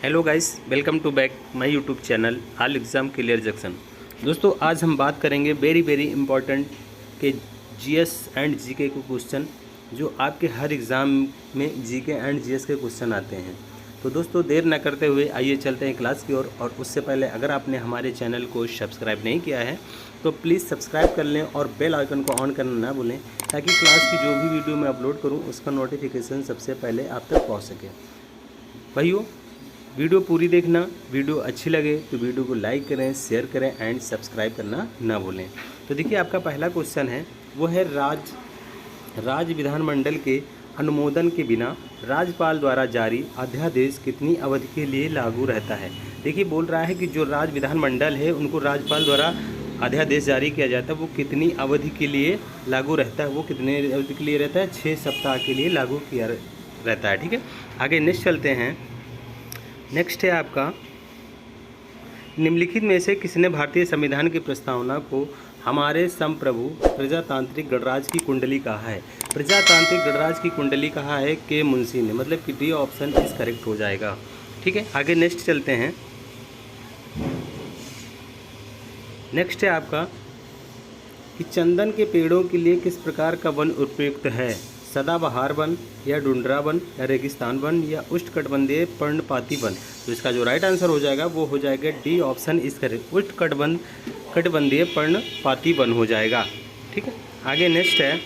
Hello guys, welcome to back my YouTube channel all exam clear junction. दोस्तों, आज हम बात करेंगे वेरी इंपॉर्टेंट के जीएस एंड जीके के क्वेश्चन जो आपके हर एग्ज़ाम में जीके एंड जीएस के क्वेश्चन आते हैं। तो दोस्तों, देर न करते हुए आइए चलते हैं क्लास की ओर। और उससे पहले अगर आपने हमारे चैनल को सब्सक्राइब नहीं किया है तो प्लीज़ सब्सक्राइब कर लें और बेल आइकन को ऑन करना ना भूलें, ताकि क्लास की जो भी वीडियो मैं अपलोड करूँ उसका नोटिफिकेशन सबसे पहले आप तक पहुँच सके। भाइयों, वीडियो पूरी देखना। वीडियो अच्छी लगे तो वीडियो को लाइक करें, शेयर करें एंड सब्सक्राइब करना ना भूलें। तो देखिए, आपका पहला क्वेश्चन है वो है राज्य विधानमंडल के अनुमोदन के बिना राज्यपाल द्वारा जारी अध्यादेश कितनी अवधि के लिए लागू रहता है। देखिए, बोल रहा है कि जो राज्य विधानमंडल है उनको राज्यपाल द्वारा अध्यादेश जारी किया जाता है वो कितनी अवधि के लिए लागू रहता है। वो कितने अवधि के लिए रहता है? 6 सप्ताह के लिए लागू किया रहता है। ठीक है, आगे नेक्स्ट चलते हैं। नेक्स्ट है आपका, निम्नलिखित में से किसने भारतीय संविधान की प्रस्तावना को हमारे संप्रभु प्रजातांत्रिक गणराज्य की कुंडली कहा है? प्रजातांत्रिक गणराज्य की कुंडली कहा है के मुंशी ने, मतलब कि डी ऑप्शन इस करेक्ट हो जाएगा। ठीक है, आगे नेक्स्ट चलते हैं। नेक्स्ट है आपका कि चंदन के पेड़ों के लिए किस प्रकार का वन उपयुक्त है? सदाबहार वन या डुंडरा वन या रेगिस्तान वन या उष्णकटिबंधीय पर्णपाती वन? तो इसका जो राइट आंसर हो जाएगा वो हो जाएगा डी ऑप्शन इस करेक्ट, उष्णकटिबंधीय पर्णपाती वन हो जाएगा। ठीक है, आगे नेक्स्ट है,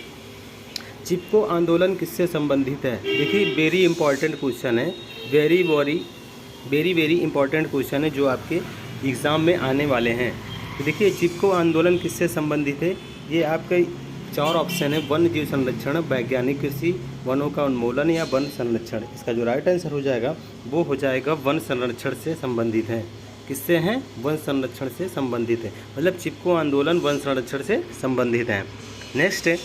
चिपको आंदोलन किससे संबंधित है? देखिए, वेरी इंपॉर्टेंट क्वेश्चन है, वेरी इंपॉर्टेंट क्वेश्चन है जो आपके एग्ज़ाम में आने वाले हैं। तो देखिए, चिपको आंदोलन किससे संबंधित है? ये आपके 4 ऑप्शन है, वन जीव संरक्षण, वैज्ञानिक कृषि, वनों का उन्मूलन या वन संरक्षण। इसका जो राइट आंसर हो जाएगा वो हो जाएगा वन संरक्षण से संबंधित है। किससे हैं? वन संरक्षण से संबंधित है, मतलब चिपको आंदोलन वन संरक्षण से संबंधित है। नेक्स्ट है,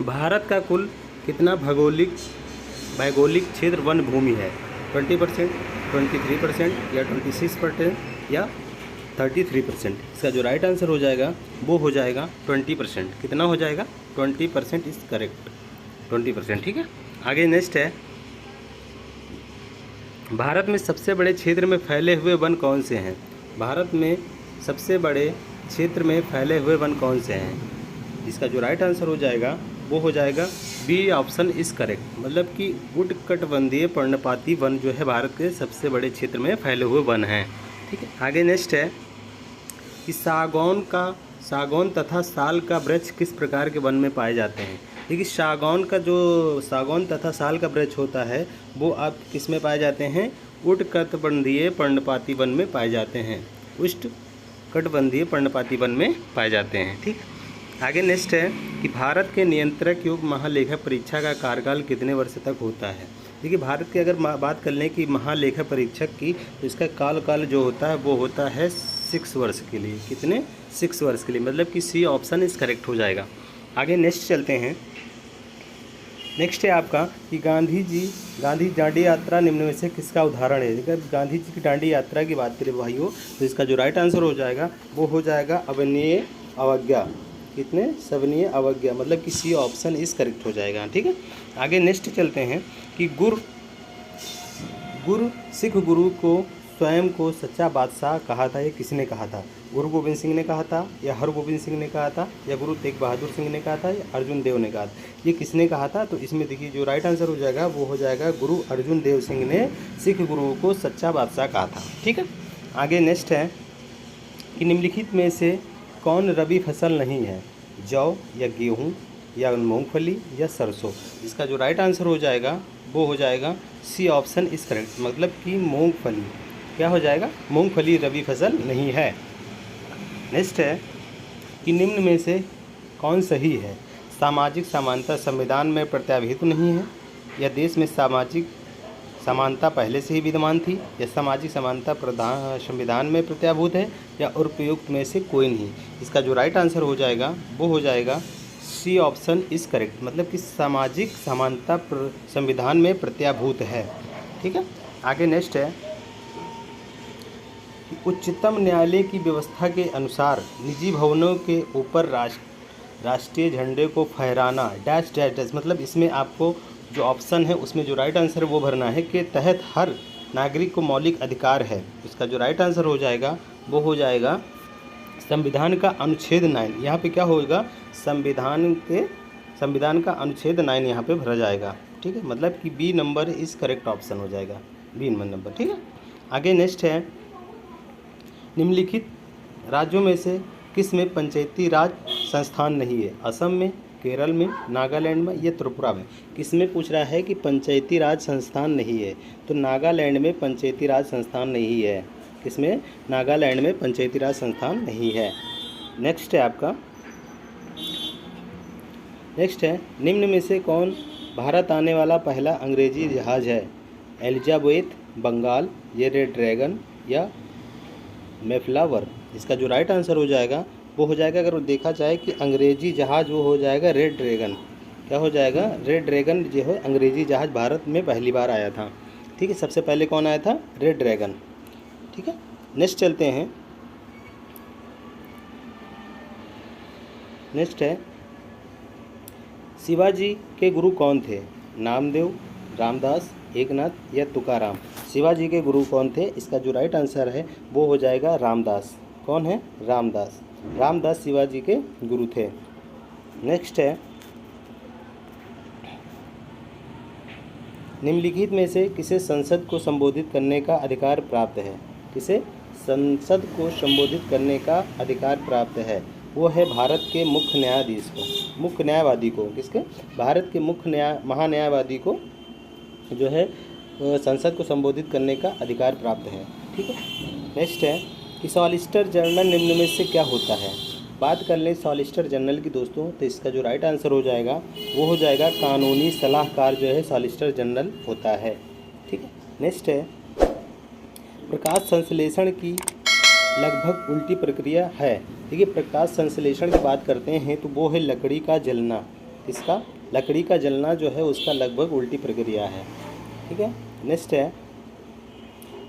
भारत का कुल कितना भौगोलिक क्षेत्र वन भूमि है? 20%, 23% या 26% या 33%? इसका जो राइट आंसर हो जाएगा वो हो जाएगा 20%। कितना हो जाएगा? 20% इज़ करेक्ट, 20%। ठीक है, आगे नेक्स्ट है, भारत में सबसे बड़े क्षेत्र में फैले हुए वन कौन से हैं? भारत में सबसे बड़े क्षेत्र में फैले हुए वन कौन से हैं? इसका जो राइट आंसर हो जाएगा वो हो जाएगा बी ऑप्शन इज़ करेक्ट, मतलब कि उष्णकटिबंधीय पर्णपाती वन जो है भारत के सबसे बड़े क्षेत्र में फैले हुए वन हैं। ठीक है, आगे नेक्स्ट है कि सागौन तथा साल का वृक्ष किस प्रकार के वन में पाए जाते हैं? देखिए, सागौन तथा साल का वृक्ष होता है वो आप किस में पाए जाते हैं? उष्णकटिबंधीय पर्णपाती वन में पाए जाते हैं, उष्णकटिबंधीय पर्णपाती वन में पाए जाते हैं। ठीक, आगे नेक्स्ट है कि भारत के नियंत्रक योग महालेखा परीक्षा का कार्यकाल कितने वर्ष तक होता है? देखिए, भारत की अगर बात कर लें कि महालेखा परीक्षक की, तो इसका काल जो होता है वो होता है 6 वर्ष के लिए। कितने? 6 वर्ष के लिए, मतलब कि सी ऑप्शन इस करेक्ट हो जाएगा। आगे नेक्स्ट चलते हैं। नेक्स्ट है आपका कि गांधी दांडी यात्रा निम्न में से किसका उदाहरण है? अगर गांधी जी की दांडी यात्रा की बात करें भाइयों, तो इसका जो राइट आंसर हो जाएगा वो हो जाएगा अवनीय अवज्ञा। कितने? सवनीय अवज्ञा, मतलब कि सी ऑप्शन इस करेक्ट हो जाएगा। ठीक है, आगे नेक्स्ट चलते हैं कि सिख गुरु को स्वयं को सच्चा बादशाह कहा था, ये किसने कहा था? गुरु गोविंद सिंह ने कहा था या हरगोविंद सिंह ने कहा था या गुरु तेग बहादुर सिंह ने कहा था या अर्जुन देव ने कहा था? ये किसने कहा था? तो इसमें देखिए, जो राइट आंसर हो जाएगा वो हो जाएगा गुरु अर्जुन देव सिंह ने सिख गुरु को सच्चा बादशाह कहा था। ठीक है, आगे नेक्स्ट है कि निम्नलिखित में से कौन रबी फसल नहीं है? जौ या गेहूँ या मूंगफली या सरसों? इसका जो राइट आंसर हो जाएगा वो हो जाएगा सी ऑप्शन इस करेक्ट, मतलब कि मूंगफली। क्या हो जाएगा? मूंगफली रबी फसल नहीं है। नेक्स्ट है कि निम्न में से कौन सही है? सामाजिक समानता संविधान में प्रत्याभूत नहीं है, या देश में सामाजिक समानता पहले से ही विद्यमान थी, या सामाजिक समानता संविधान में प्रत्याभूत है, या उपयुक्त में से कोई नहीं? इसका जो राइट आंसर हो जाएगा वो हो जाएगा सी ऑप्शन इस करेक्ट, मतलब कि सामाजिक समानता संविधान में प्रत्याभूत है। ठीक है, आगे नेक्स्ट है कि उच्चतम न्यायालय की व्यवस्था के अनुसार निजी भवनों के ऊपर राष्ट्रीय झंडे को फहराना डैश, मतलब इसमें आपको जो ऑप्शन है उसमें जो राइट आंसर है वो भरना है के तहत हर नागरिक को मौलिक अधिकार है। इसका जो राइट आंसर हो जाएगा वो हो जाएगा संविधान का अनुच्छेद 9। यहाँ पे क्या होगा, संविधान का अनुच्छेद 9 यहाँ पे भरा जाएगा। ठीक है, मतलब कि बी नंबर इस करेक्ट ऑप्शन हो जाएगा, बी नंबर। ठीक है, आगे नेक्स्ट है, निम्नलिखित राज्यों में से किस में पंचायती राज संस्थान नहीं है? असम में, केरल में, नागालैंड में या त्रिपुरा में? किस में पूछ रहा है कि पंचायती राज संस्थान नहीं है? तो नागालैंड में पंचायती राज संस्थान नहीं है। किसमें? नागालैंड में पंचायती राज संस्थान नहीं है। नेक्स्ट है आपका, नेक्स्ट है, निम्न में से कौन भारत आने वाला पहला अंग्रेजी जहाज है? एलिजाबेथ, बंगाल, ये रेड ड्रैगन या मेफ्लावर? इसका जो राइट आंसर हो जाएगा वो हो जाएगा, अगर देखा जाए कि अंग्रेजी जहाज, वो हो जाएगा रेड ड्रैगन। क्या हो जाएगा? रेड ड्रैगन जो है अंग्रेजी जहाज भारत में पहली बार आया था। ठीक है, सबसे पहले कौन आया था? Red dragon. ठीक है, नेक्स्ट चलते हैं। नेक्स्ट है, शिवाजी के गुरु कौन थे? नामदेव, रामदास, एकनाथ या तुकाराम? शिवाजी के गुरु कौन थे? इसका जो राइट आंसर है वो हो जाएगा रामदास। कौन है? रामदास। रामदास शिवाजी के गुरु थे। नेक्स्ट है, निम्नलिखित में से किसे संसद को संबोधित करने का अधिकार प्राप्त है? किसे संसद को संबोधित करने का अधिकार प्राप्त है? वो है भारत के मुख्य न्यायाधीश को, मुख्य न्यायवादी को। किसके? भारत के मुख्य महान्यायवादी को जो है संसद को संबोधित करने का अधिकार प्राप्त है। ठीक है, नेक्स्ट है कि सॉलिसिटर जनरल निम्न में से क्या होता है? बात कर लें सॉलिसिटर जनरल की दोस्तों, तो इसका जो राइट आंसर हो जाएगा वो हो जाएगा कानूनी सलाहकार जो है सॉलिसिटर जनरल होता है। ठीक है, नेक्स्ट है, प्रकाश संश्लेषण की लगभग उल्टी प्रक्रिया है। देखिए, प्रकाश संश्लेषण की बात करते हैं तो वो है लकड़ी का जलना। इसका लकड़ी का जलना जो है उसका लगभग उल्टी प्रक्रिया है। ठीक है, नेक्स्ट है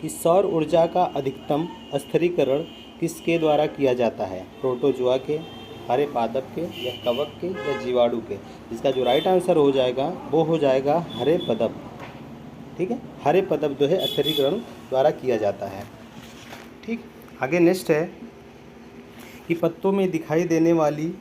कि सौर ऊर्जा का अधिकतम स्थिरीकरण किसके द्वारा किया जाता है? प्रोटोजोआ के, हरे पादप के या कवक के या जीवाणु के? इसका जो राइट आंसर हो जाएगा वो हो जाएगा हरे पदप। ठीक है, हरे पदप जो है स्थिरीकरण द्वारा किया जाता है। ठीक, आगे नेक्स्ट है कि पत्तों में दिखाई देने वाली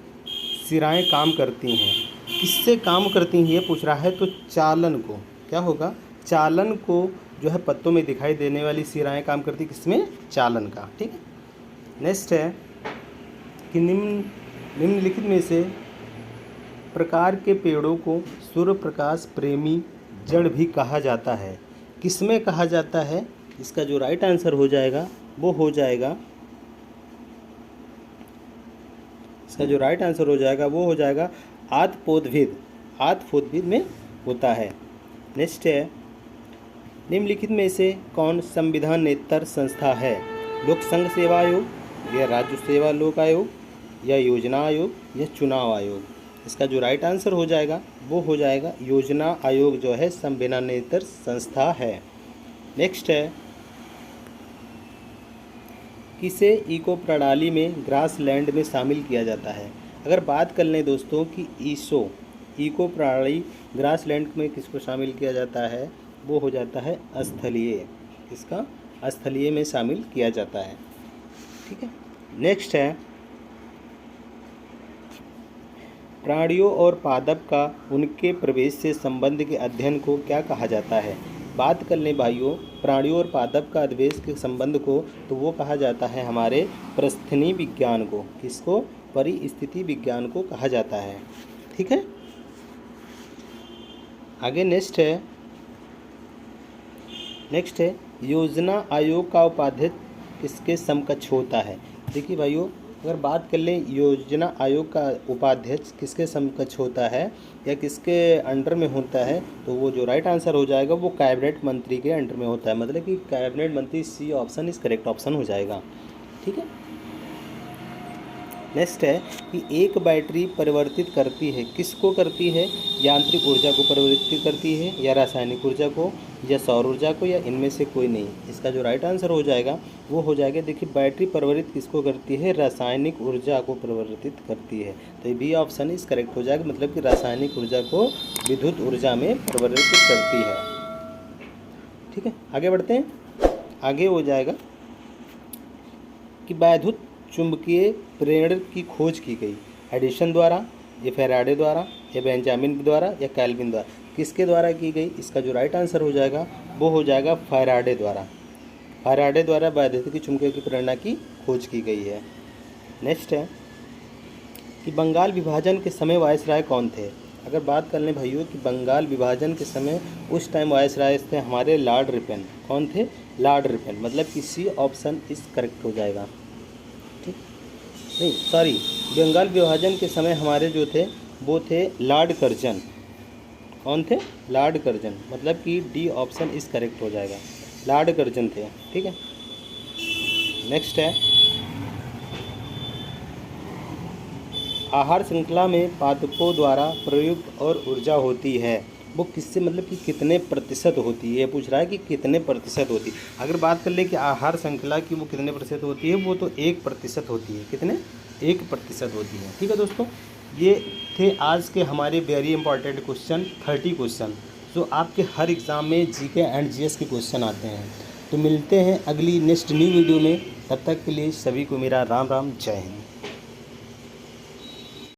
सिराएं काम करती हैं। किससे काम करती हैं ये पूछ रहा है, तो चालन को। क्या होगा? चालन को जो है पत्तों में दिखाई देने वाली सिराएं काम करती, किसमें? चालन का। ठीक है, नेक्स्ट है कि निम्नलिखित में से प्रकार के पेड़ों को सूर्य प्रकाश प्रेमी जड़ भी कहा जाता है। किसमें कहा जाता है? इसका जो राइट आंसर हो जाएगा वो हो जाएगा, इसका जो राइट आंसर हो जाएगा वो हो जाएगा आतपोदभिद। आतपोदभिद में होता है। नेक्स्ट है, निम्नलिखित में से कौन संविधानेतर संस्था है? लोक संघ सेवा आयोग या राज्य सेवा लोक आयोग या योजना आयोग या चुनाव आयोग? इसका जो राइट आंसर हो जाएगा वो हो जाएगा योजना आयोग जो है संविधानेतर संस्था है। नेक्स्ट है, किसे इको प्रणाली में ग्रासलैंड में शामिल किया जाता है? अगर बात कर लें दोस्तों कि इको प्रणाली ग्रासलैंड में किसको शामिल किया जाता है, वो हो जाता है स्थलीय। इसका स्थलीय में शामिल किया जाता है। ठीक है, नेक्स्ट है, प्राणियों और पादप का उनके प्रवेश से संबंध के अध्ययन को क्या कहा जाता है? बात कर लें भाइयों प्राणियों और पादप का अध्ययन के संबंध को, तो वो कहा जाता है हमारे परिस्थिति विज्ञान को। किसको? परिस्थिति विज्ञान को कहा जाता है। ठीक है, आगे नेक्स्ट है योजना आयोग का उपाध्यक्ष किसके समकक्ष होता है? देखिए भाइयों, अगर बात कर लें योजना आयोग का उपाध्यक्ष किसके समकक्ष होता है या किसके अंडर में होता है, तो वो जो राइट आंसर हो जाएगा वो कैबिनेट मंत्री के अंडर में होता है। मतलब कि कैबिनेट मंत्री, सी ऑप्शन इस करेक्ट ऑप्शन हो जाएगा। ठीक है, नेक्स्ट है कि एक बैटरी परिवर्तित करती है, किसको करती है? यांत्रिक ऊर्जा को परिवर्तित करती है या रासायनिक ऊर्जा को या सौर ऊर्जा को या इनमें से कोई नहीं? इसका जो राइट आंसर हो जाएगा वो हो जाएगा, देखिए बैटरी परिवर्तित किसको करती है? रासायनिक ऊर्जा को परिवर्तित करती है। तो ये बी ऑप्शन इस करेक्ट हो जाएगा, मतलब कि रासायनिक ऊर्जा को विद्युत ऊर्जा में परिवर्तित करती है। ठीक है, आगे बढ़ते हैं। आगे हो जाएगा कि वैद्युत चुंबकीय प्रेरण की खोज की गई, एडिशन द्वारा, या फैराडे द्वारा, या बेंजामिन द्वारा, या कैल्विन द्वारा। किसके द्वारा की गई? इसका जो राइट आंसर हो जाएगा वो हो जाएगा फैराडे द्वारा। फैराडे द्वारा वैद्युत चुंबकीय की प्रेरणा की खोज की गई है। नेक्स्ट है कि बंगाल विभाजन के समय वायसराय कौन थे? अगर बात कर लें भाइयों कि बंगाल विभाजन के समय उस टाइम वायसराय थे हमारे लॉर्ड रिपन। कौन थे? Lord Ripon. मतलब कि सी ऑप्शन इस करेक्ट हो जाएगा। ठीक, नहीं सॉरी, बंगाल विभाजन के समय हमारे जो थे वो थे लॉर्ड कर्जन। कौन थे? Lord Curzon. मतलब कि डी ऑप्शन इस करेक्ट हो जाएगा, लॉर्ड कर्जन थे। ठीक है, नेक्स्ट है आहार श्रृंखला में पादपों द्वारा प्रयुक्त और ऊर्जा होती है वो किससे, मतलब कि कितने प्रतिशत होती है? पूछ रहा है कि कितने प्रतिशत होती है। अगर बात कर ले कि आहार श्रृंखला की वो कितने प्रतिशत होती है, वो तो 1% होती है। कितने? 1% होती है। ठीक है दोस्तों, ये थे आज के हमारे वेरी इंपॉर्टेंट क्वेश्चन, 30 क्वेश्चन जो आपके हर एग्ज़ाम में जीके एंड जीएस के क्वेश्चन आते हैं। तो मिलते हैं अगली नेक्स्ट न्यू वीडियो में, तब तक के लिए सभी को मेरा राम राम, जय हिंद।